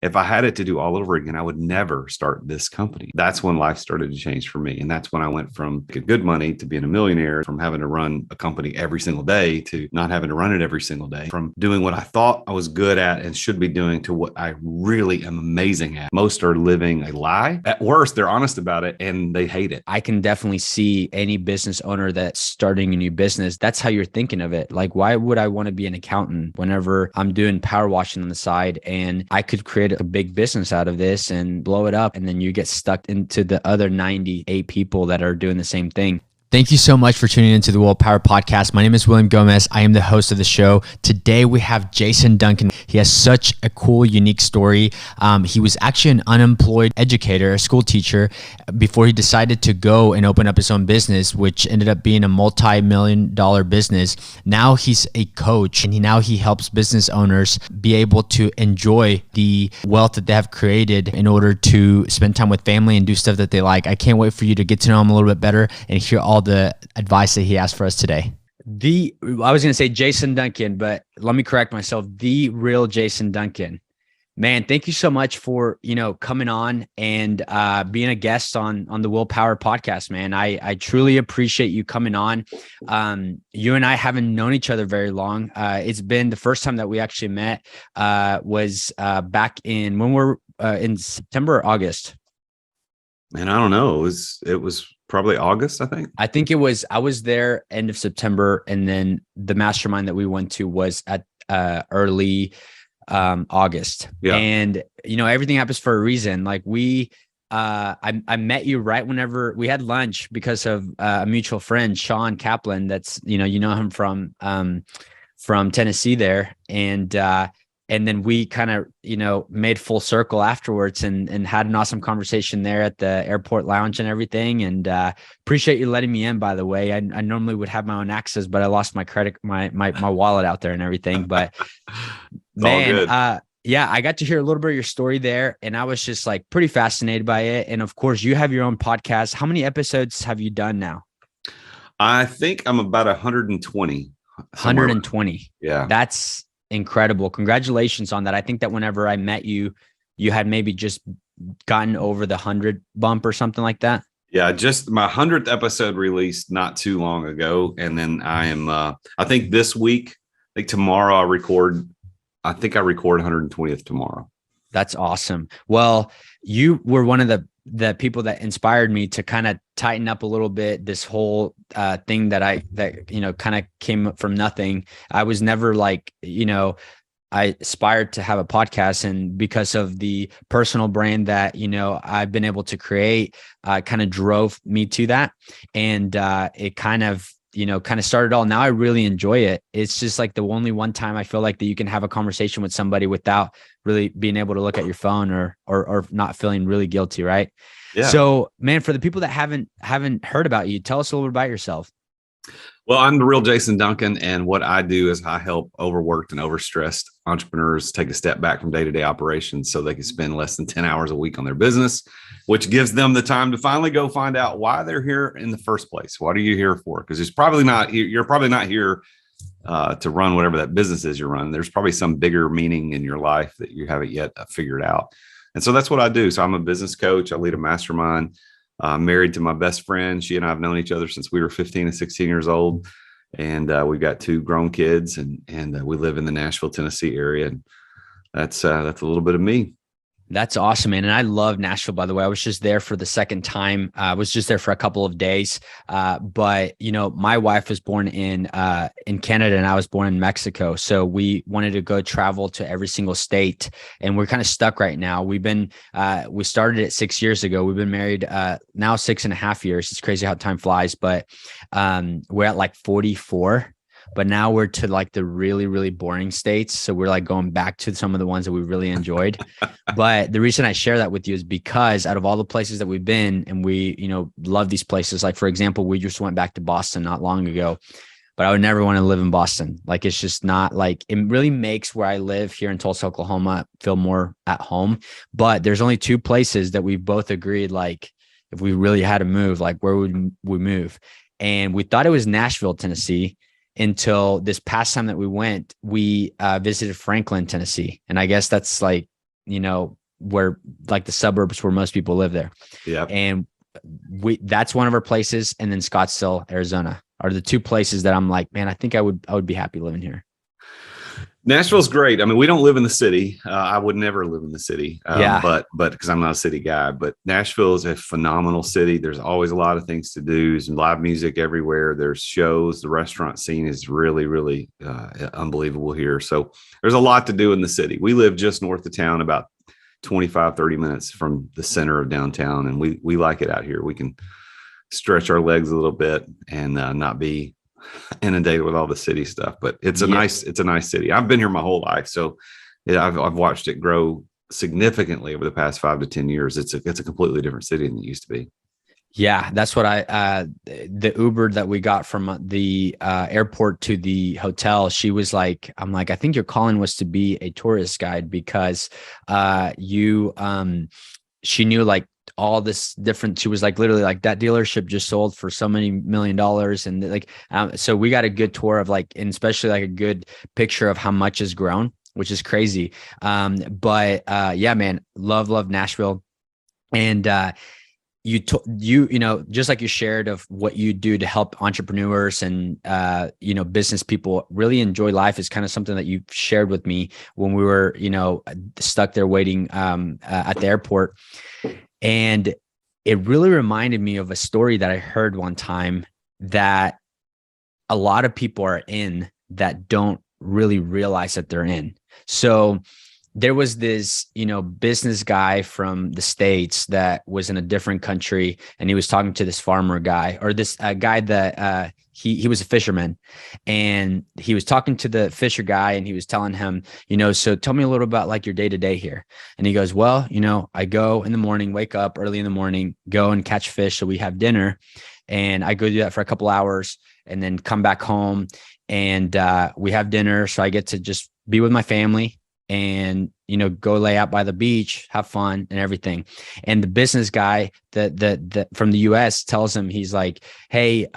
if I had it to do all over again, I would never start this company. That's when life started to change for me. And that's when I went from making good money to being a millionaire, from having to run a company every single day to not having to run it every single day, from doing what I thought I was good at and should be doing to what I really am amazing at. Most are living a lie. At worst, they're honest about it and they hate it. I can definitely see any business owner that's starting a new business. That's how you're thinking of it. Like, why would I want to be an accountant whenever I'm doing power washing on the side and I could create a big business out of this and blow it up? And then you get stuck into the other 98 people that are doing the same thing. Thank you so much for tuning into the Willpower Podcast. My name is William Gomez. I am the host of the show. Today we have Jason Duncan. He has such a cool, unique story. He was actually an unemployed educator, a school teacher, before he decided to go and open up his own business, which ended up being a multi-million-dollar business. Now he's a coach, and now he helps business owners be able to enjoy the wealth that they have created in order to spend time with family and do stuff that they like. I can't wait for you to get to know him a little bit better and hear all the advice that he has for us today. I was going to say Jason Duncan, but let me correct myself. The real Jason Duncan. Man, thank you so much for, coming on and being a guest on the Willpower Podcast, man. I truly appreciate you coming on. You and I haven't known each other very long. It's been the first time that we actually met was back in when we're in September or August. And I don't know. It was probably August, I think. I was there end of September, and then the mastermind that we went to was at early August. Yeah. And everything happens for a reason. Like I met you right whenever we had lunch because of a mutual friend, Sean Kaplan. That's you know him from Tennessee there, and then we kind of, made full circle afterwards and had an awesome conversation there at the airport lounge and everything. And appreciate you letting me in, by the way. I normally would have my own access, but I lost my my wallet out there and everything. But man, yeah, I got to hear a little bit of your story there, and I was just like pretty fascinated by it. And of course, you have your own podcast. How many episodes have you done now? I think I'm about 120. 120. Yeah. That's incredible. Congratulations on that. I think that whenever I met you, you had maybe just gotten over the 100 bump or something like that. Yeah, just my 100th episode released not too long ago. And then I am, I think this week, tomorrow I record 120th tomorrow. That's awesome. Well, you were one of the people that inspired me to kind of tighten up a little bit this whole thing that kind of came from nothing. I was never like, I aspired to have a podcast, and because of the personal brand that, I've been able to create, kind of drove me to that. And it kind of started all. Now I really enjoy it. It's just like the only one time I feel like that you can have a conversation with somebody without really being able to look at your phone or not feeling really guilty. Right. Yeah. So, man, for the people that haven't heard about you, tell us a little bit about yourself. Well, I'm the real Jason Duncan, and what I do is I help overworked and overstressed entrepreneurs take a step back from day-to-day operations so they can spend less than 10 hours a week on their business, which gives them the time to finally go find out why they're here in the first place. What are you here for? Because you're probably not here to run whatever that business is you're running. There's probably some bigger meaning in your life that you haven't yet figured out. And so that's what I do. So I'm a business coach. I lead a mastermind. Married to my best friend. She and I have known each other since we were 15 and 16 years old. And we've got 2 grown kids, and we live in the Nashville, Tennessee area. And that's a little bit of me. That's awesome, man. And I love Nashville, by the way. I was just there for the second time. I was just there for a couple of days. But my wife was born in Canada, and I was born in Mexico. So we wanted to go travel to every single state, and we're kind of stuck right now. We started it 6 years ago. We've been married now 6.5 years. It's crazy how time flies, but we're at like 44. But now we're to like the really, really boring states. So we're like going back to some of the ones that we really enjoyed. But the reason I share that with you is because out of all the places that we've been, and we, love these places, like for example, we just went back to Boston not long ago, but I would never want to live in Boston. Like, it's just not like, it really makes where I live here in Tulsa, Oklahoma feel more at home. But there's only 2 places that we both agreed, like if we really had to move, like where would we move? And we thought it was Nashville, Tennessee, until this past time that we went, we visited Franklin, Tennessee. And I guess that's like where like the suburbs where most people live there. Yeah. And that's one of our places. And then Scottsdale, Arizona are the two places that I'm like, man, I think I would be happy living here. Nashville's great. I mean, we don't live in the city. I would never live in the city, Yeah. but because I'm not a city guy. But Nashville is a phenomenal city. There's always a lot of things to do. There's live music everywhere. There's shows. The restaurant scene is really, really unbelievable here. So there's a lot to do in the city. We live just north of town, about 25, 30 minutes from the center of downtown, and we like it out here. We can stretch our legs a little bit and not be inundated with all the city stuff, but it's a nice city. I've been here my whole life, so I've watched it grow significantly over the past 5 to 10 years. It's a completely different city than it used to be. Yeah, that's what the Uber that we got from the airport to the hotel, she was like, I'm like, I think your calling was to be a tourist guide because she knew like all this different, she was like, literally like that dealership just sold for so many $1 million. And like, so we got a good tour of like, and especially like a good picture of how much has grown, which is crazy. But yeah, man, love Nashville. And just like you shared of what you do to help entrepreneurs and, business people really enjoy life is kind of something that you shared with me when we were, stuck there waiting at the airport. And it really reminded me of a story that I heard one time that a lot of people are in that don't really realize that they're in. So there was this, business guy from the States that was in a different country, and he was talking to this farmer guy or this guy that he was a fisherman, and he was talking to the fisher guy, and he was telling him, so tell me a little about like your day to day here. And he goes, well, I go in the morning, wake up early in the morning, go and catch fish. So we have dinner, and I go do that for a couple hours and then come back home and we have dinner. So I get to just be with my family and, go lay out by the beach, have fun and everything. And the business guy that from the US tells him, he's like, hey,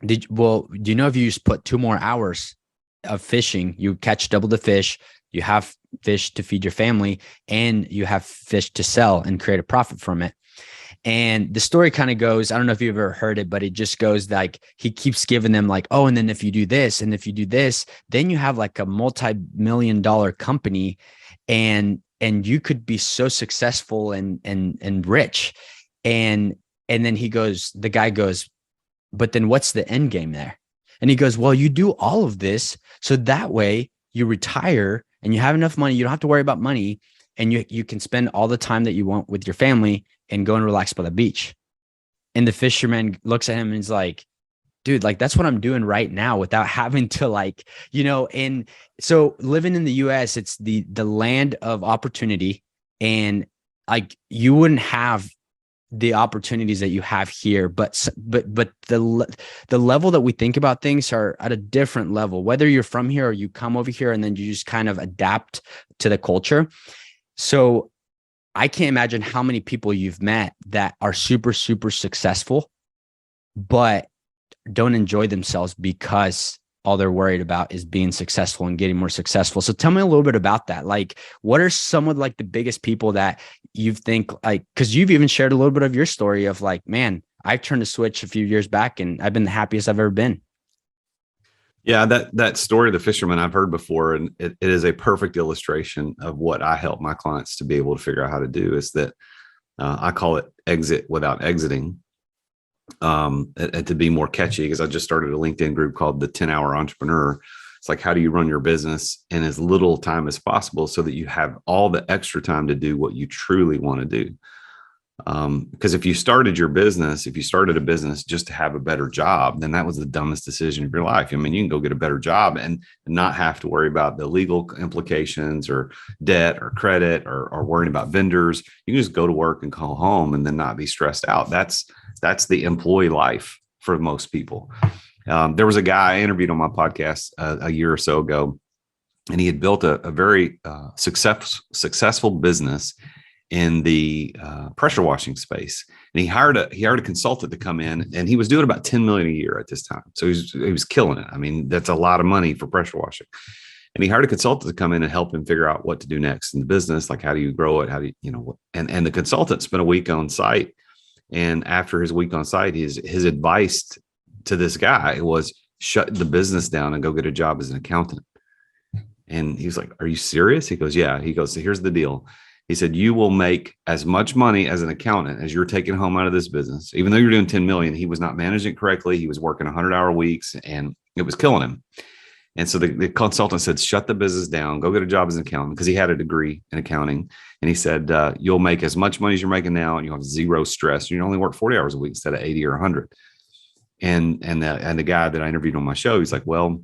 do you know if you just put 2 more hours of fishing, you catch double the fish, you have fish to feed your family, and you have fish to sell and create a profit from it. And the story kind of goes, I don't know if you've ever heard it, but it just goes like, he keeps giving them like, oh, and then if you do this, and if you do this, then you have like a multi-million-dollar company, and you could be so successful and rich. And then the guy goes, but then what's the end game there? And he goes, well, you do all of this so that way you retire and you have enough money. You don't have to worry about money, and you can spend all the time that you want with your family and go and relax by the beach. And the fisherman looks at him and he's like, dude, like that's what I'm doing right now without having to like, and so living in the US, it's the land of opportunity, and like you wouldn't have the opportunities that you have here, but the level that we think about things are at a different level, whether you're from here or you come over here and then you just kind of adapt to the culture. So I can't imagine how many people you've met that are super, super successful, but don't enjoy themselves because all they're worried about is being successful and getting more successful. So tell me a little bit about that. Like, what are some of like the biggest people that you think like, because you've even shared a little bit of your story of like, man, I turned a switch a few years back and I've been the happiest I've ever been. Yeah, that story of the fisherman I've heard before, and it is a perfect illustration of what I help my clients to be able to figure out how to do. Is that I call it exit without exiting, and to be more catchy, because I just started a LinkedIn group called the 10-Hour Entrepreneur. It's like, how do you run your business in as little time as possible so that you have all the extra time to do what you truly want to do? Because if you started a business just to have a better job, then that was the dumbest decision of your life. I mean, you can go get a better job and not have to worry about the legal implications or debt or credit or worrying about vendors. You can just go to work and call home and then not be stressed out. That's the employee life for most people. There was a guy I interviewed on my podcast a year or so ago, and he had built a very successful business in the pressure washing space. And he hired a consultant to come in, and he was doing about 10 million a year at this time. So he was killing it. I mean, that's a lot of money for pressure washing. And he hired a consultant to come in and help him figure out what to do next in the business. Like, how do you grow it? How do you, and the consultant spent a week on site. And after his week on site, his advice to this guy was shut the business down and go get a job as an accountant. And he was like, "Are you serious?" He goes, "Yeah." He goes, "So here's the deal." He said, "You will make as much money as an accountant as you're taking home out of this business. Even though you're doing 10 million, he was not managing it correctly. He was working 100-hour weeks and it was killing him." And so the consultant said, "Shut the business down, go get a job as an accountant," because he had a degree in accounting. And he said, "You'll make as much money as you're making now and you'll have zero stress. You only work 40 hours a week instead of 80 or 100. And the guy that I interviewed on my show, he's like, "Well,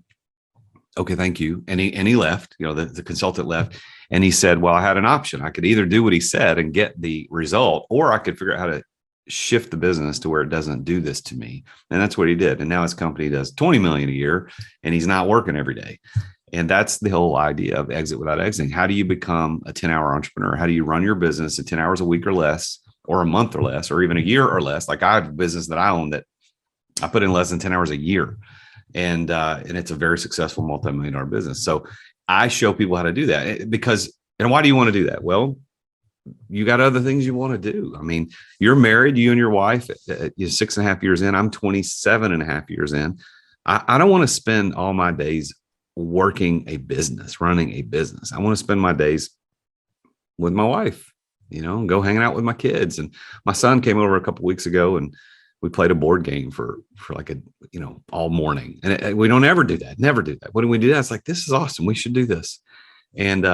okay, thank you." And he left, the consultant left. And he said, "Well, I had an option. I could either do what he said and get the result, or I could figure out how to shift the business to where it doesn't do this to me." And that's what he did. And now his company does 20 million a year and he's not working every day. And that's the whole idea of exit without exiting. How do you become a 10-hour entrepreneur? How do you run your business at 10 hours a week or less, or a month or less, or even a year or less? Like, I have a business that I own that I put in less than 10 hours a year. And it's a very successful multi-million-dollar business. So I show people how to do that and why do you want to do that? Well, you got other things you want to do. I mean, you're married, you and your wife, you're 6.5 years in. I'm 27.5 years in. I don't want to spend all my days working a business, running a business. I want to spend my days with my wife, go hanging out with my kids. And my son came over a couple of weeks ago and we played a board game for like all morning. And we don't ever do that. Never do that. When we do that, it's like, this is awesome. We should do this. And,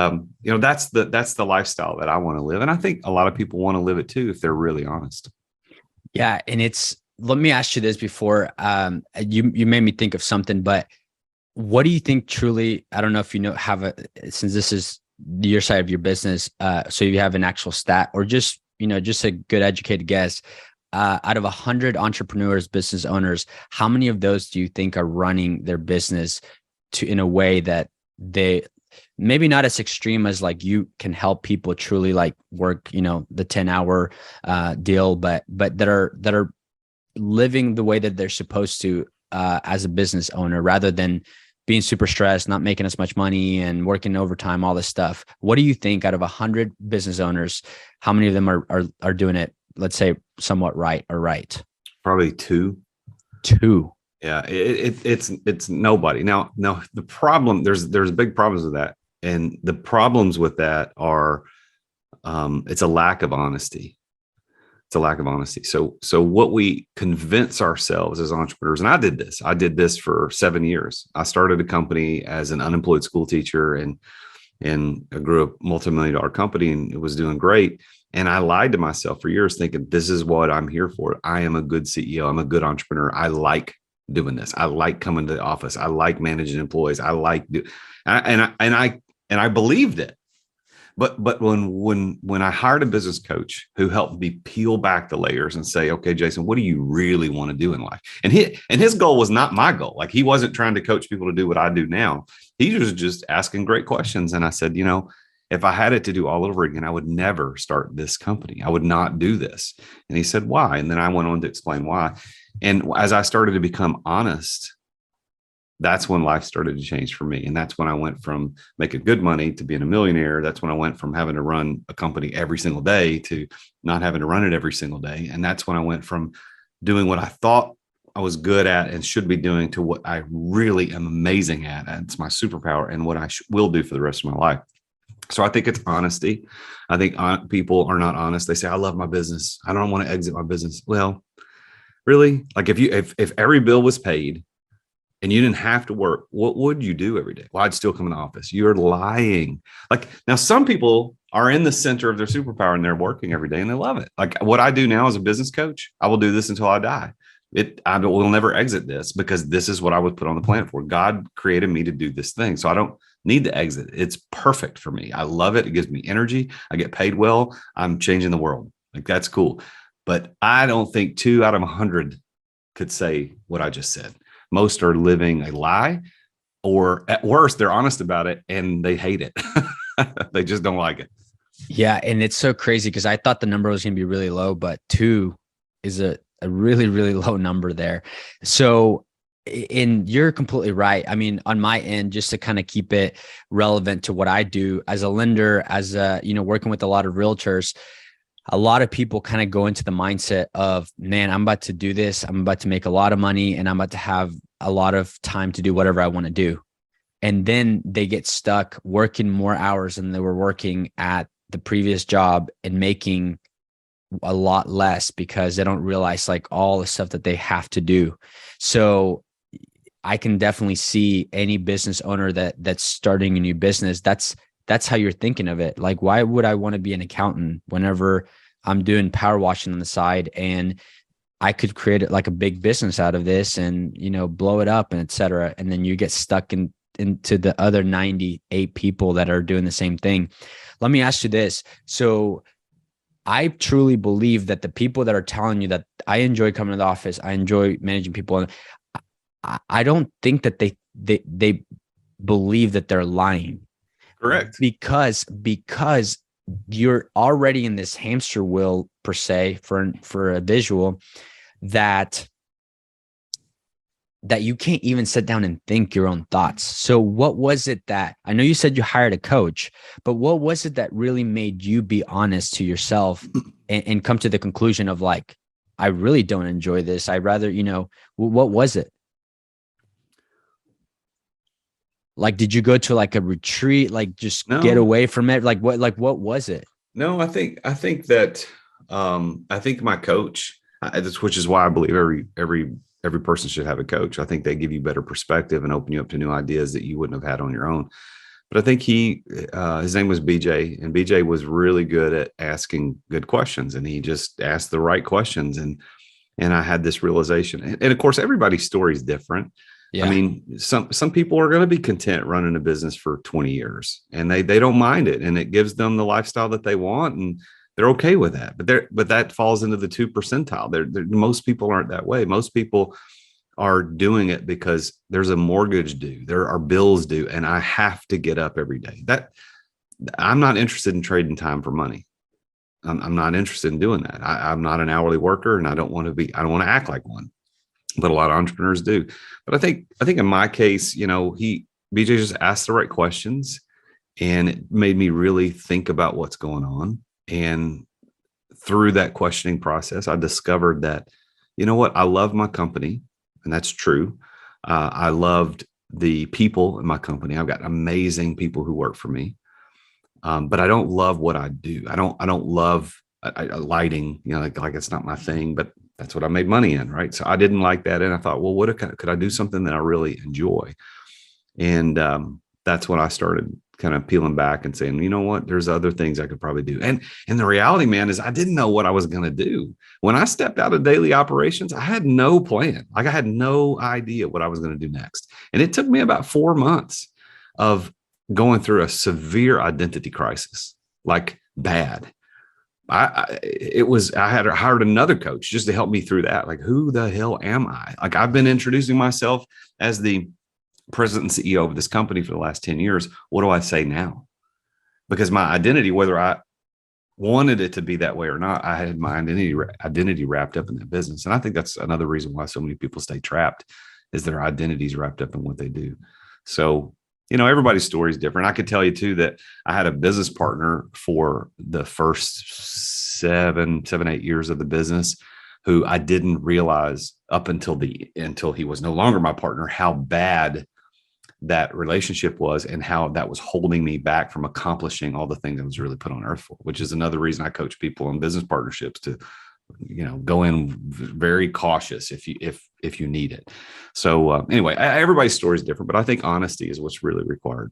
that's the lifestyle that I want to live. And I think a lot of people want to live it too, if they're really honest. Yeah. And let me ask you this before, you made me think of something, but what do you think truly, I don't know if since this is your side of your business, so you have an actual stat or just a good educated guess, out of 100 entrepreneurs, business owners, how many of those do you think are running their business in a way that they maybe not as extreme as like you can help people truly like work, the 10-hour deal, but that are living the way that they're supposed to as a business owner, rather than being super stressed, not making as much money and working overtime, all this stuff. What do you think out of 100 business owners, how many of them are doing it, let's say, somewhat right? Probably two. Yeah, it's nobody. Now the problem, there's big problems with that. And the problems with that are, it's a lack of honesty. It's a lack of honesty. So what we convince ourselves as entrepreneurs, and I did this for 7 years. I started a company as an unemployed school teacher and I grew a multimillion-dollar company and it was doing great. And I lied to myself for years thinking, this is what I'm here for. I am a good CEO. I'm a good entrepreneur. I like doing this. I like coming to the office. I like managing employees. And I believed it. But when I hired a business coach who helped me peel back the layers and say, "Okay, Jason, what do you really want to do in life?" And his goal was not my goal. Like, he wasn't trying to coach people to do what I do now. He was just asking great questions. And I said, if I had it to do all over again, I would never start this company. I would not do this. And he said, "Why?" And then I went on to explain why. And as I started to become honest, that's when life started to change for me. And that's when I went from making good money to being a millionaire. That's when I went from having to run a company every single day to not having to run it every single day. And that's when I went from doing what I thought I was good at and should be doing to what I really am amazing at. And it's my superpower and what I will do for the rest of my life. So I think it's honesty. I think people are not honest. They say, "I love my business. I don't want to exit my business." Well, really? Like, if every bill was paid and you didn't have to work, what would you do every day? Well, I'd still come in the office. You're lying. Like, now some people are in the center of their superpower and they're working every day and they love it. Like what I do now as a business coach, I will do this until I die. I will never exit this because this is what I was put on the planet for. God created me to do this thing. So I don't need to exit. It's perfect for me. I love it. It gives me energy. I get paid well. I'm changing the world. Like, that's cool. But I don't think 2 out of 100 could say what I just said. Most are living a lie, or at worst, they're honest about it and they hate it. They just don't like it. Yeah. And it's so crazy because I thought the number was going to be really low, but 2 is a really, really low number there. So And you're completely right. I mean, on my end, just to kind of keep it relevant to what I do as a lender, as a, working with a lot of realtors, a lot of people kind of go into the mindset of, man, I'm about to do this. I'm about to make a lot of money and I'm about to have a lot of time to do whatever I want to do. And then they get stuck working more hours than they were working at the previous job and making a lot less because they don't realize like all the stuff that they have to do. So I can definitely see any business owner that's starting a new business. That's how you're thinking of it. Like, why would I want to be an accountant whenever I'm doing power washing on the side and I could create like a big business out of this and, blow it up and et cetera. And then you get stuck into the other 98 people that are doing the same thing. Let me ask you this. So I truly believe that the people that are telling you that I enjoy coming to the office, I enjoy managing people, I don't think that they believe that they're lying. Correct. Because you're already in this hamster wheel per se for a visual that you can't even sit down and think your own thoughts. So what was it that, I know you said you hired a coach, but what was it that really made you be honest to yourself and come to the conclusion of like, I really don't enjoy this. I'd rather, what was it? Like, did you go to like a retreat, like just get away from it? Like what was it? No, I think that, I think my coach, which is why I believe every person should have a coach. I think they give you better perspective and open you up to new ideas that you wouldn't have had on your own. But I think his name was BJ, and BJ was really good at asking good questions, and he just asked the right questions. And I had this realization, and of course, everybody's story is different. Yeah. I mean, some people are going to be content running a business for 20 years and they don't mind it. And it gives them the lifestyle that they want and they're okay with that. But that falls into the 2 percentile. Most people aren't that way. Most people are doing it because there's a mortgage due, there are bills due, and I have to get up every day. That I'm not interested in trading time for money. I'm not interested in doing that. I'm not an hourly worker and I don't want to act like one. But a lot of entrepreneurs do. But I think in my case, BJ just asked the right questions and it made me really think about what's going on. And through that questioning process, I discovered that, I love my company, and that's true. I loved the people in my company. I've got amazing people who work for me. But I don't love what I do. I don't love lighting, like it's not my thing, but that's what I made money in. Right. So I didn't like that. And I thought, well, could I do something that I really enjoy? And that's when I started kind of peeling back and saying, you know what, there's other things I could probably do. And the reality, man, is I didn't know what I was going to do. When I stepped out of daily operations, I had no plan. Like I had no idea what I was going to do next. And it took me about 4 months of going through a severe identity crisis, like bad. I had hired another coach just to help me through that. Like, who the hell am I? Like, I've been introducing myself as the president and CEO of this company for the last 10 years. What do I say now? Because my identity, whether I wanted it to be that way or not, I had my identity wrapped up in that business. And I think that's another reason why so many people stay trapped, is their identities wrapped up in what they do. So, everybody's story is different. I could tell you too, that I had a business partner for the first 7-8 years of the business who I didn't realize up until he was no longer my partner, how bad that relationship was and how that was holding me back from accomplishing all the things I was really put on earth for, which is another reason I coach people in business partnerships to, go in very cautious if you need it. So anyway, everybody's story is different, but I think honesty is what's really required.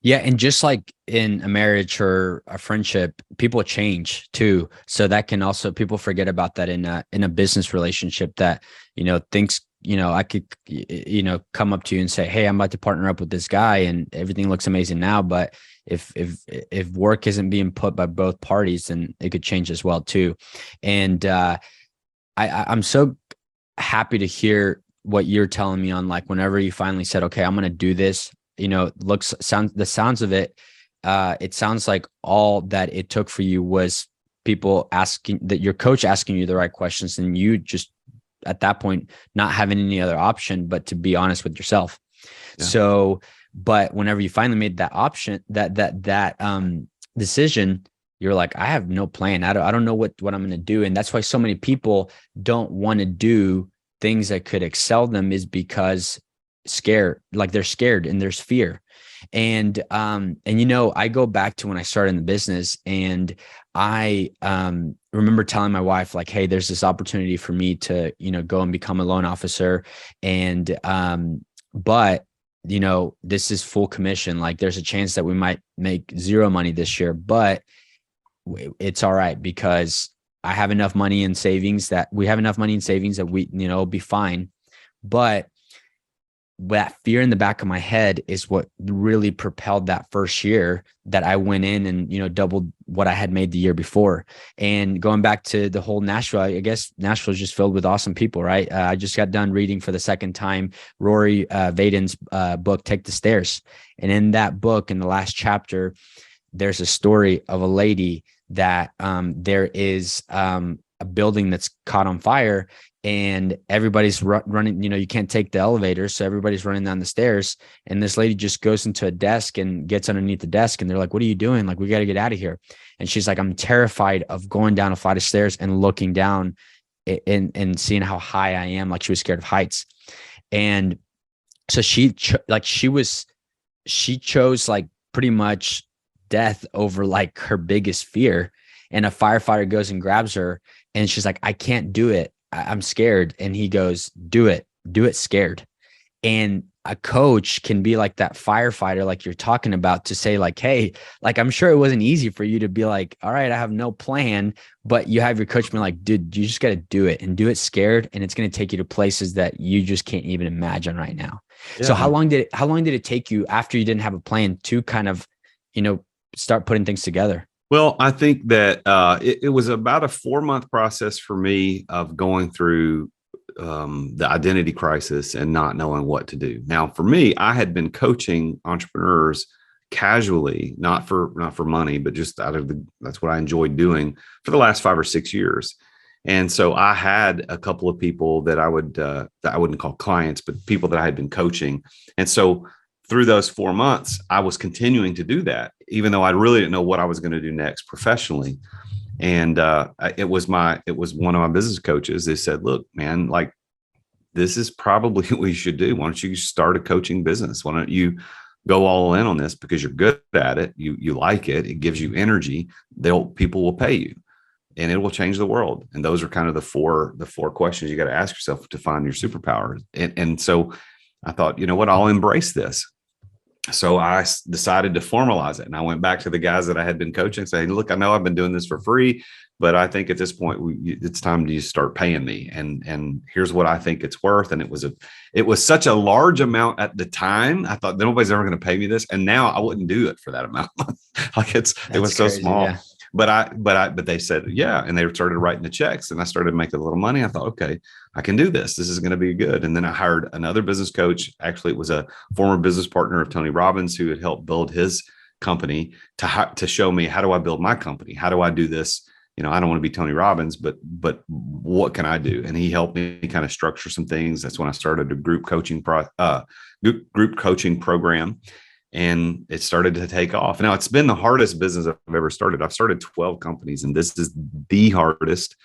Yeah. And just like in a marriage or a friendship, people change too. So that can also, people forget about that in a business relationship, that, things, I could, come up to you and say, hey, I'm about to partner up with this guy and everything looks amazing now. But if work isn't being put by both parties, then it could change as well too. And I'm so happy to hear what you're telling me on, like, whenever you finally said, okay, I'm going to do this, the sounds of it, it sounds like all that it took for you was people asking, that your coach asking you the right questions and you just at that point, not having any other option but to be honest with yourself. Yeah. So, but whenever you finally made that option, that decision, you're like, I have no plan. I don't know what I'm going to do. And that's why so many people don't want to do things that could excel them, is because they're scared and there's fear. And I go back to when I started in the business, and I remember telling my wife, like, hey, there's this opportunity for me to, go and become a loan officer. And, but this is full commission. Like, there's a chance that we might make zero money this year, but it's all right, because I have enough money in savings that we it'll be fine. But that fear in the back of my head is what really propelled that first year that I went in and, doubled what I had made the year before. And going back to the whole Nashville, I guess Nashville is just filled with awesome people, right? I just got done reading for the second time Rory Vaden's book, Take the Stairs. And in that book, in the last chapter, there's a story of a lady that there is a building that's caught on fire, and everybody's running, you can't take the elevator. So everybody's running down the stairs, and this lady just goes into a desk and gets underneath the desk. And they're like, what are you doing? Like, we got to get out of here. And she's like, I'm terrified of going down a flight of stairs and looking down and seeing how high I am. Like, she was scared of heights. And so she chose like pretty much death over like her biggest fear. And a firefighter goes and grabs her, and she's like, I can't do it. I'm scared. And he goes, do it scared. And a coach can be like that firefighter, like you're talking about, to say like, hey, like, I'm sure it wasn't easy for you to be like, all right, I have no plan, but you have your coach being like, dude, you just got to do it, and do it scared. And it's going to take you to places that you just can't even imagine right now. Yeah. So how long did it take you after you didn't have a plan to kind of, start putting things together? Well, I think that it was about a 4-month process for me of going through the identity crisis and not knowing what to do. Now, for me, I had been coaching entrepreneurs casually, not for money, but just that's what I enjoyed doing for the last 5 or 6 years. And so I had a couple of people that I wouldn't call clients, but people that I had been coaching. And so through those 4 months, I was continuing to do that, even though I really didn't know what I was going to do next professionally. And it was one of my business coaches. They said, look, man, like, this is probably what you should do. Why don't you start a coaching business? Why don't you go all in on this, because you're good at it. You like it. It gives you energy. People will pay you, and it will change the world. And those are kind of the four questions you got to ask yourself to find your superpowers. And so I thought, you know what, I'll embrace this. So I decided to formalize it. And I went back to the guys that I had been coaching, saying, look, I know I've been doing this for free, but I think at this point it's time to start paying me. And here's what I think it's worth. And it was such a large amount at the time. I thought nobody's ever going to pay me this. And now I wouldn't do it for that amount. Like, it was so crazy, small. Yeah. But they said, yeah. And they started writing the checks, and I started making a little money. I thought, okay, I can do this. This is going to be good. And then I hired another business coach. Actually, it was a former business partner of Tony Robbins, who had helped build his company, to show me, how do I build my company? How do I do this? I don't want to be Tony Robbins, but what can I do? And he helped me kind of structure some things. That's when I started a group coaching program. And it started to take off. Now, it's been the hardest business I've ever started. I've started 12 companies, and this is the hardest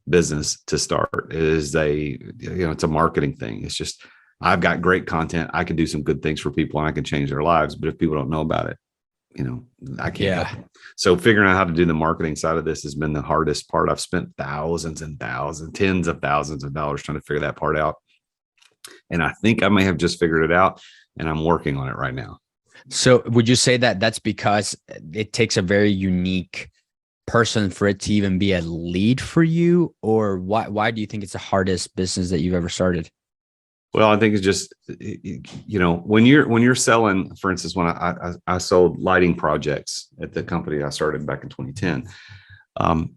business to start. It is it's a marketing thing. It's just, I've got great content. I can do some good things for people, and I can change their lives. But if people don't know about it, I can't help them. So figuring out how to do the marketing side of this has been the hardest part. I've spent thousands and thousands, tens of thousands of dollars trying to figure that part out. And I think I may have just figured it out, and I'm working on it right now. So would you say that that's because it takes a very unique person for it to even be a lead for you? Or why do you think it's the hardest business that you've ever started? Well, I think it's just, when you're selling, for instance, when I sold lighting projects at the company I started back in 2010,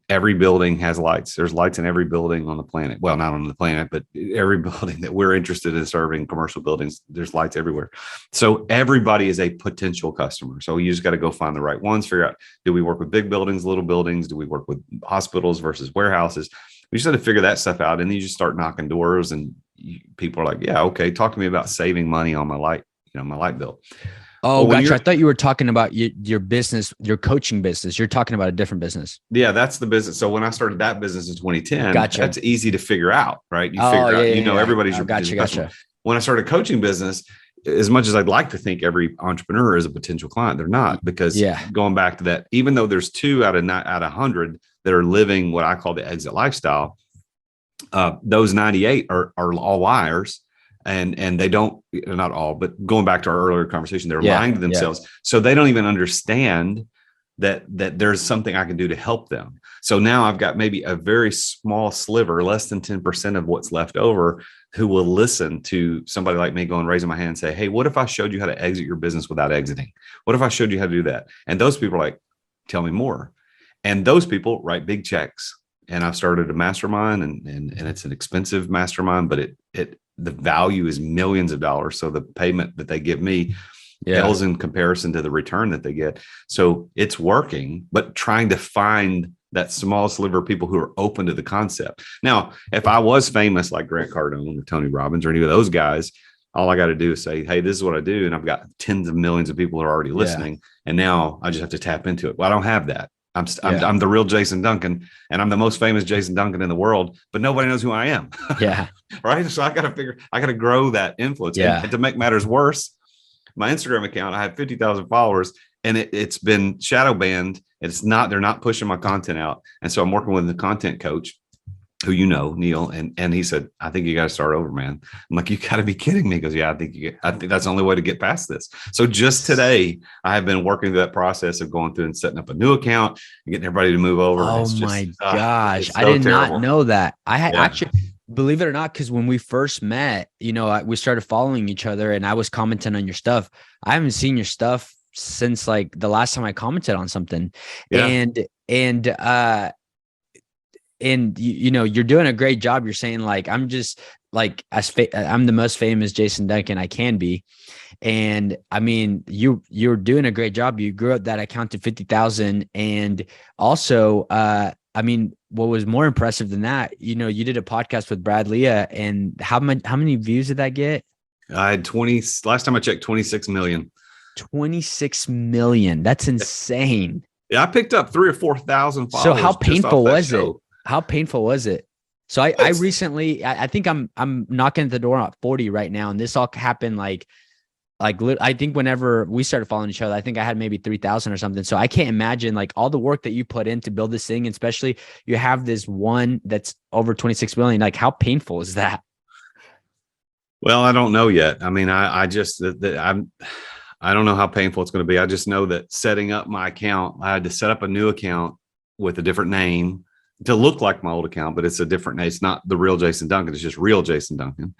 every building has lights. There's lights in every building on the planet. Well, not on the planet, but every building that we're interested in serving, commercial buildings, there's lights everywhere. So everybody is a potential customer. So you just got to go find the right ones, figure out, do we work with big buildings, little buildings? Do we work with hospitals versus warehouses? We just had to figure that stuff out. And then you just start knocking doors and people are like, yeah, okay, talk to me about saving money on my light bill. Oh, gotcha. I thought you were talking about your business, your coaching business. You're talking about a different business. Yeah, that's the business. So when I started that business in 2010, gotcha. That's easy to figure out, right? You figure out, everybody's your gotcha. Customer. When I started coaching business, as much as I'd like to think every entrepreneur is a potential client, they're not, because going back to that, even though there's 2 out of 100 that are living what I call the exit lifestyle, those 98 are all liars. And they don't, not all, but going back to our earlier conversation, they're lying to themselves. Yeah. So they don't even understand that there's something I can do to help them. So now I've got maybe a very small sliver, less than 10% of what's left over, who will listen to somebody like me going, raising my hand and say, hey, what if I showed you how to exit your business without exiting? What if I showed you how to do that? And those people are like, tell me more. And those people write big checks. And I've started a mastermind and it's an expensive mastermind, but the value is millions of dollars. So the payment that they give me pales in comparison to the return that they get. So it's working, but trying to find that small sliver of people who are open to the concept. Now, if I was famous like Grant Cardone or Tony Robbins or any of those guys, all I got to do is say, hey, this is what I do. And I've got tens of millions of people who are already listening. And now I just have to tap into it. Well, I don't have that. I'm the real Jason Duncan, and I'm the most famous Jason Duncan in the world, but nobody knows who I am. Yeah. Right. So I got to grow that influence. Yeah. And to make matters worse, my Instagram account, I have 50,000 followers and it's been shadow banned. They're not pushing my content out. And so I'm working with the content coach who, Neil, and he said, I think you got to start over, man. I'm like, you got to be kidding me. He goes, yeah, I think that's the only way to get past this. So just today, I have been working through that process of going through and setting up a new account and getting everybody to move over. Oh my gosh. I did not know that. I had actually, believe it or not, because when we first met, we started following each other and I was commenting on your stuff. I haven't seen your stuff since like the last time I commented on something. Yeah. And you're doing a great job. You're saying like, I'm just like, I'm the most famous Jason Duncan I can be. And I mean, you're doing a great job. You grew up that account to 50,000. And also, I mean, what was more impressive than that, you did a podcast with Brad Leah, and how many views did that get? I had last time I checked, 26 million. 26 million. That's insane. Yeah. I picked up 3,000 or 4,000 followers. So how painful was it? How painful was it? So I recently, I think I'm knocking at the door at 40 right now. And this all happened like I think whenever we started following each other, I think I had maybe 3,000 or something. So I can't imagine like all the work that you put in to build this thing, and especially you have this one that's over 26 million. Like how painful is that? Well, I don't know yet. I mean, I don't know how painful it's going to be. I just know that setting up my account, I had to set up a new account with a different name to look like my old account, but it's a different name. It's not the real Jason Duncan. It's just real Jason Duncan.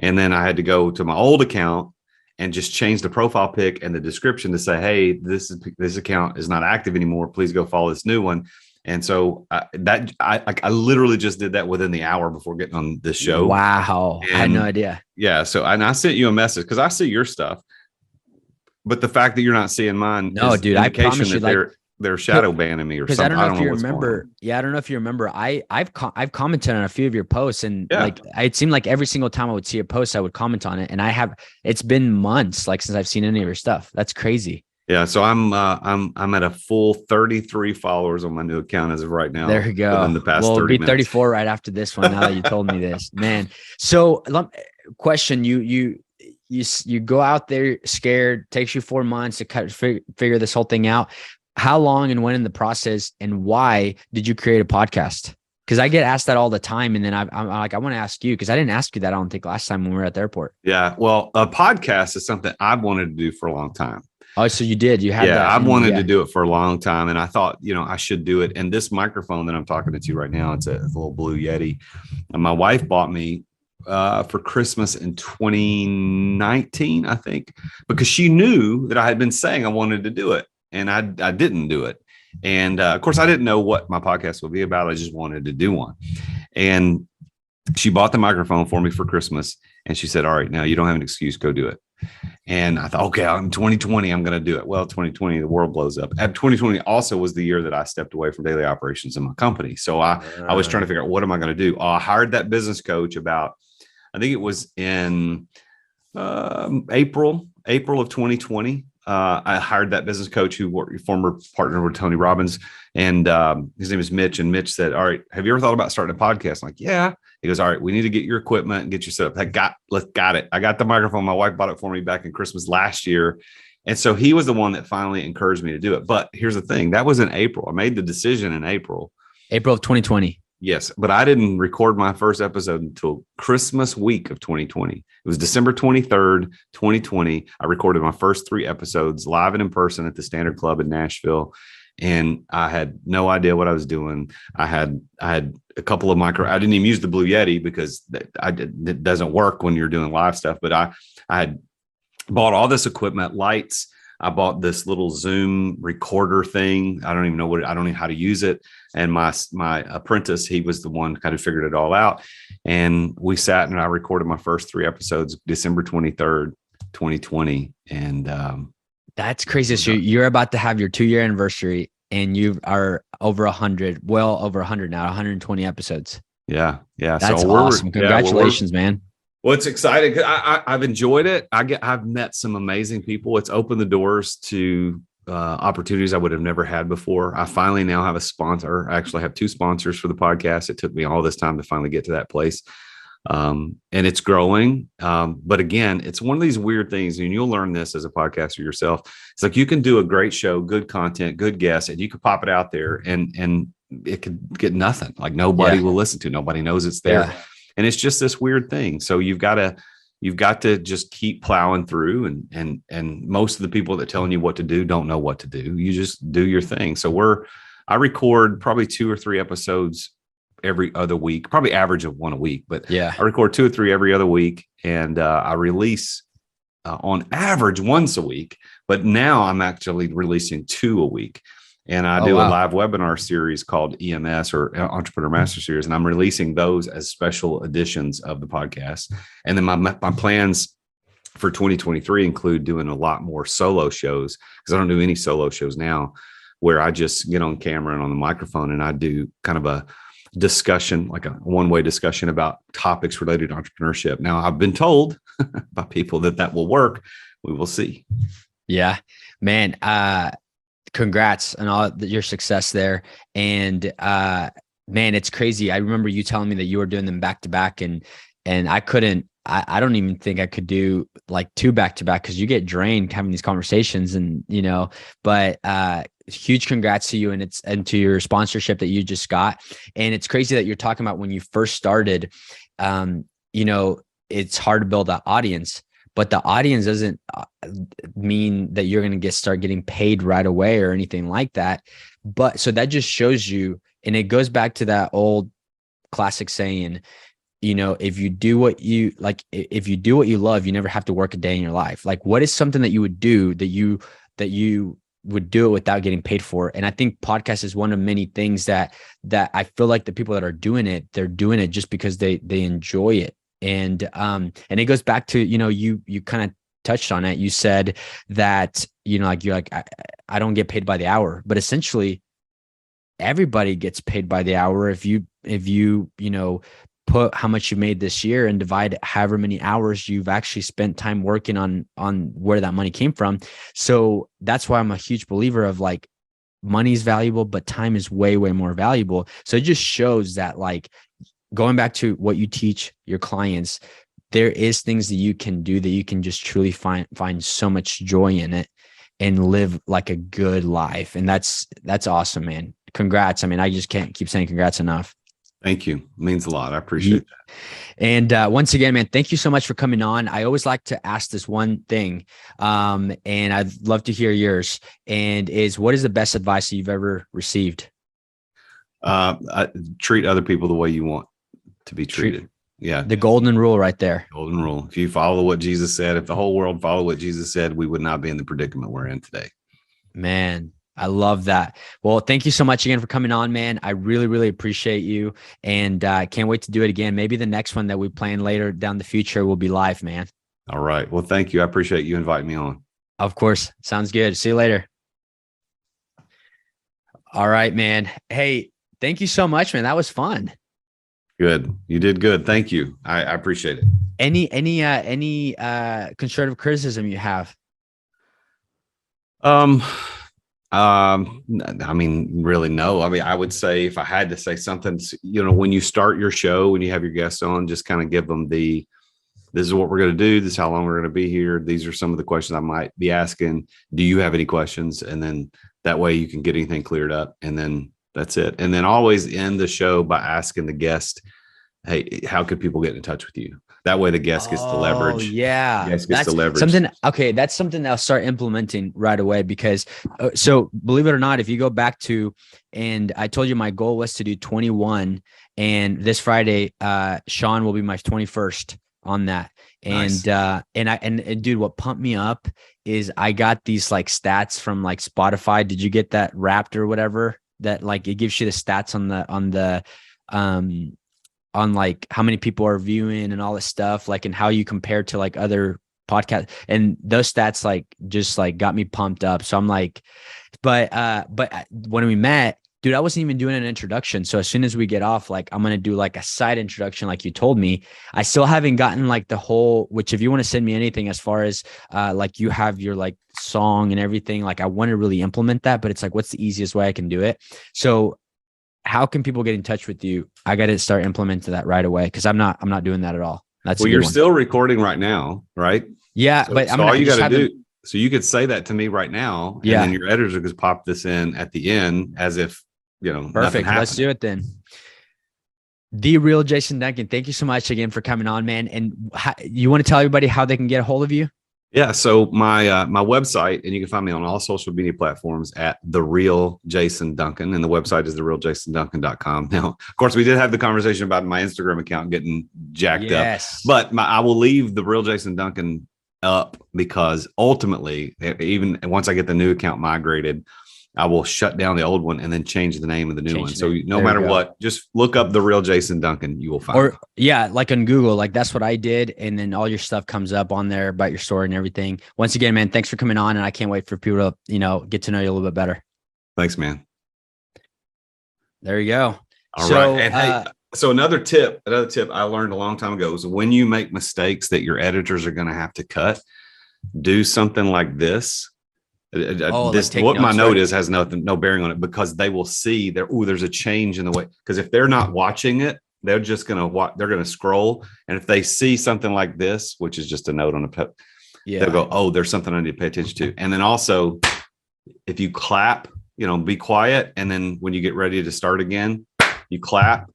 And then I had to go to my old account and just change the profile pic and the description to say, hey, this account is not active anymore. Please go follow this new one. And so I literally just did that within the hour before getting on this show. Wow. I had no idea. Yeah. So, and I sent you a message because I see your stuff, but the fact that you're not seeing mine, no, dude, I promise you, they're shadow banning me or something. I don't know if you remember. Yeah, I don't know if you remember. I've commented on a few of your posts, and like it seemed like every single time I would see a post, I would comment on it. And it's been months like since I've seen any of your stuff. That's crazy. Yeah, so I'm at a full 33 followers on my new account as of right now. There you go. In the past well, 30 it'll be 34 right after this one. Now that you told me this, man. So, question: you go out there scared. Takes you 4 months to figure this whole thing out. How long and when in the process, and why did you create a podcast? Because I get asked that all the time. And then I'm like, I want to ask you, because I didn't ask you that, I don't think, last time when we were at the airport. Yeah. Well, a podcast is something I've wanted to do for a long time. Oh, so you did. You had that. I've wanted to do it for a long time. And I thought, I should do it. And this microphone that I'm talking to you right now, it's a little Blue Yeti. And my wife bought me for Christmas in 2019, I think, because she knew that I had been saying I wanted to do it. And I didn't do it. And of course, I didn't know what my podcast would be about. I just wanted to do one. And she bought the microphone for me for Christmas. And she said, all right, now you don't have an excuse. Go do it. And I thought, okay, I'm 2020, I'm going to do it. Well, 2020, the world blows up. And 2020 also was the year that I stepped away from daily operations in my company. So I was trying to figure out, what am I going to do? I hired that business coach about, I think it was in April of 2020. I hired that business coach who former partner with Tony Robbins, and his name is Mitch. And Mitch said, "All right, have you ever thought about starting a podcast?" I'm like, yeah. He goes, "All right, we need to get your equipment and get you set up." Got it. I got the microphone. My wife bought it for me back in Christmas last year. And so he was the one that finally encouraged me to do it. But here's the thing. That was in April. I made the decision in April of 2020. Yes, but I didn't record my first episode until Christmas week of 2020. It was December 23rd, 2020. I recorded my first 3 episodes live and in person at the Standard Club in Nashville. And I had no idea what I was doing. I had a couple of I didn't even use the Blue Yeti because it doesn't work when you're doing live stuff. But I had bought all this equipment, lights. I bought this little Zoom recorder thing. I don't even know how to use it. And my apprentice, he was the one kind of figured it all out. And we sat and I recorded my first 3 episodes, December 23rd, 2020. And that's crazy. So you're about to have your 2-year anniversary and you are over 100 now, 120 episodes. Yeah. That's so awesome. Congratulations, man. Well, it's exciting. I've enjoyed it. I've met some amazing people. It's opened the doors to opportunities I would have never had before. I finally now have a sponsor. I actually have 2 sponsors for the podcast. It took me all this time to finally get to that place. And it's growing. But again, it's one of these weird things, and you'll learn this as a podcaster yourself. It's like you can do a great show, good content, good guests, and you can pop it out there and it could get nothing. Like nobody will listen to, nobody knows it's there. Yeah. And it's just this weird thing. So you've got to just keep plowing through, and most of the people that telling you what to do don't know what to do. You just do your thing. So I record probably 2 or 3 episodes every other week, probably average of 1 a week, but I record 2 or 3 every other week. And I release on average once a week, but now I'm actually releasing 2 a week. And I do a live webinar series called EMS, or Entrepreneur Master Series. And I'm releasing those as special editions of the podcast. And then my plans for 2023 include doing a lot more solo shows, because I don't do any solo shows now, where I just get on camera and on the microphone and I do kind of a discussion, like a one-way discussion about topics related to entrepreneurship. Now, I've been told by people that will work. We will see. Yeah, man. Congrats on all your success there. And man, it's crazy. I remember you telling me that you were doing them back to back, and I couldn't. I don't even think I could do like 2 back to back, because you get drained having these conversations, and but huge congrats to you and to your sponsorship that you just got. And it's crazy that you're talking about when you first started. It's hard to build that audience. But the audience doesn't mean that you're going to start getting paid right away or anything like that. But so that just shows you, and it goes back to that old classic saying, if you do what you like, if you do what you love, you never have to work a day in your life. Like, what is something that you would do that you would do it without getting paid for? And I think podcast is one of many things that I feel like the people that are doing it, they're doing it just because they enjoy it. And it goes back to, you kind of touched on it. You said that, you're like, I don't get paid by the hour, but essentially everybody gets paid by the hour. If you put how much you made this year and divide however many hours you've actually spent time working on where that money came from. So that's why I'm a huge believer of, like, money is valuable, but time is way, way more valuable. So it just shows that, like, going back to what you teach your clients, there is things that you can do that you can just truly find so much joy in it and live like a good life. And that's awesome, man. Congrats. I mean, I just can't keep saying congrats enough. Thank you. It means a lot. I appreciate that. And once again, man, thank you so much for coming on. I always like to ask this one thing, and I'd love to hear yours. And what is the best advice that you've ever received? Treat other people the way you want to be treated. Yeah. The golden rule right there. Golden rule. If you follow what Jesus said, if the whole world followed what Jesus said, we would not be in the predicament we're in today. Man, I love that. Well, thank you so much again for coming on, man. I really, really appreciate you. And I can't wait to do it again. Maybe the next one that we plan later down the future will be live, man. All right. Well, thank you. I appreciate you inviting me on. Of course. Sounds good. See you later. All right, man. Hey, thank you so much, man. That was fun. Good. You did good. Thank you. I appreciate it. Any constructive criticism you have? Um, I mean, really, no. I mean, I would say if I had to say something, when you start your show, when you have your guests on, just kind of give them this is what we're going to do. This is how long we're going to be here. These are some of the questions I might be asking. Do you have any questions? And then that way you can get anything cleared up. And then that's it. And then always end the show by asking the guest, hey, how could people get in touch with you? That way the guest gets to leverage. Yeah. The guest gets to leverage. That's something I'll start implementing right away because so believe it or not, if you go back to, and I told you my goal was to do 21, and this Friday, Sean will be my 21st on that. And, nice. And dude, what pumped me up is I got these like stats from like Spotify. Did you get that Wrapped or whatever that like, it gives you the stats on like how many people are viewing and all this stuff, like, and how you compare to like other podcasts, and those stats like just like got me pumped up. So I'm like, but when we met, dude, I wasn't even doing an introduction. So as soon as we get off, like, I'm going to do like a side introduction, like you told me. I still haven't gotten like the whole, which if you want to send me anything as far as like you have your like song and everything, like I want to really implement that, but it's like, what's the easiest way I can do it? So how can people get in touch with you? I got to start implementing that right away. Cause I'm not doing that at all. That's well, you're still recording right now, right? Yeah. So, but so all you got to do, so you could say that to me right now. And then your editors will just pop this in at the end as if, perfect. Let's do it then. The real Jason Duncan. Thank you so much again for coming on, man. And you want to tell everybody how they can get a hold of you? Yeah. So my website, and you can find me on all social media platforms at The Real Jason Duncan. And the website is therealjasonduncan.com. Now, of course, we did have the conversation about my Instagram account getting jacked up, but I will leave The Real Jason Duncan up because ultimately, even once I get the new account migrated, I will shut down the old one and then change the name of the new one. So no matter what, just look up The Real Jason Duncan. You will find it. Yeah, like on Google, like that's what I did. And then all your stuff comes up on there about your story and everything. Once again, man, thanks for coming on. And I can't wait for people to, get to know you a little bit better. Thanks, man. There you go. All right. And hey, so another tip I learned a long time ago is when you make mistakes that your editors are going to have to cut, do something like this. What my note is has no bearing on it, because they will see there's a change in the way, because if they're not watching it, they're just going to watch, they're going to scroll. And if they see something like this, which is just a note on they'll go, oh, there's something I need to pay attention to. And then also if you clap, be quiet. And then when you get ready to start again, you clap,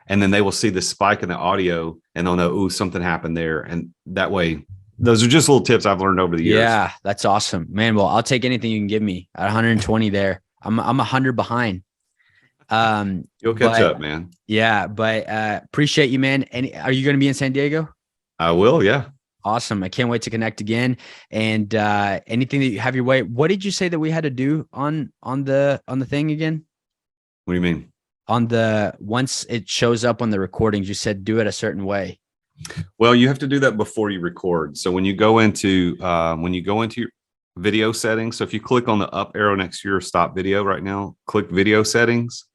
and then they will see the spike in the audio and they'll know, ooh, something happened there. And that way, those are just little tips I've learned over the years. Yeah, that's awesome, man. Well, I'll take anything you can give me at 120 there. I'm 100 behind. You'll catch up, man. Yeah, but appreciate you, man. And are you going to be in San Diego? I will. Yeah. Awesome. I can't wait to connect again. And anything that you have your way. What did you say that we had to do on the thing again? What do you mean? Once it shows up on the recordings, you said do it a certain way. Well, you have to do that before you record. So when you go into your video settings, so if you click on the up arrow next to your stop video right now, click video settings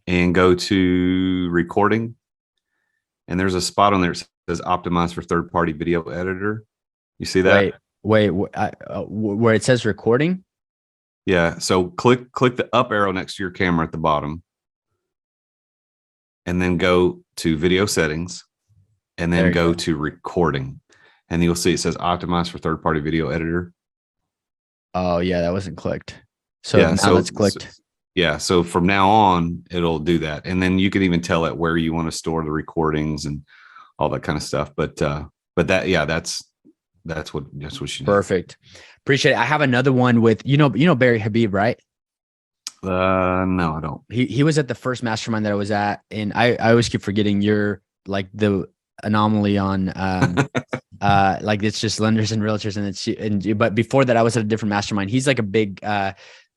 and go to recording. And there's a spot on there that says optimize for third-party video editor. You see that? Wait, where it says recording? Yeah. So click the up arrow next to your camera at the bottom, and then go to video settings. And then go to recording, and you'll see it says optimize for third-party video editor. Oh yeah, that wasn't clicked. So now it's clicked. So from now on, it'll do that, and then you can even tell it where you want to store the recordings and all that kind of stuff. But that's what you need. Perfect. Appreciate it. I have another one with Barry Habib, right? No, I don't. He was at the first mastermind that I was at, and I always keep forgetting you're like the anomaly on like it's just lenders and realtors, but before that I was at a different mastermind. He's like a big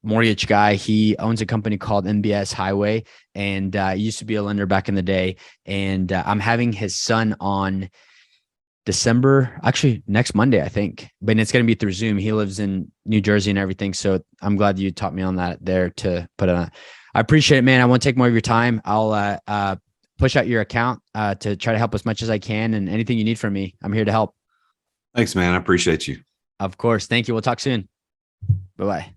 mortgage guy. He owns a company called NBS Highway, and he used to be a lender back in the day. And I'm having his son on December, actually next Monday, I think, but it's going to be through Zoom. He lives in New Jersey and everything. So I'm glad you taught me on that there to put on. I appreciate it, man. I won't take more of your time. I'll push out your account to try to help as much as I can, and anything you need from me, I'm here to help. Thanks, man. I appreciate you. Of course. Thank you. We'll talk soon. Bye-bye.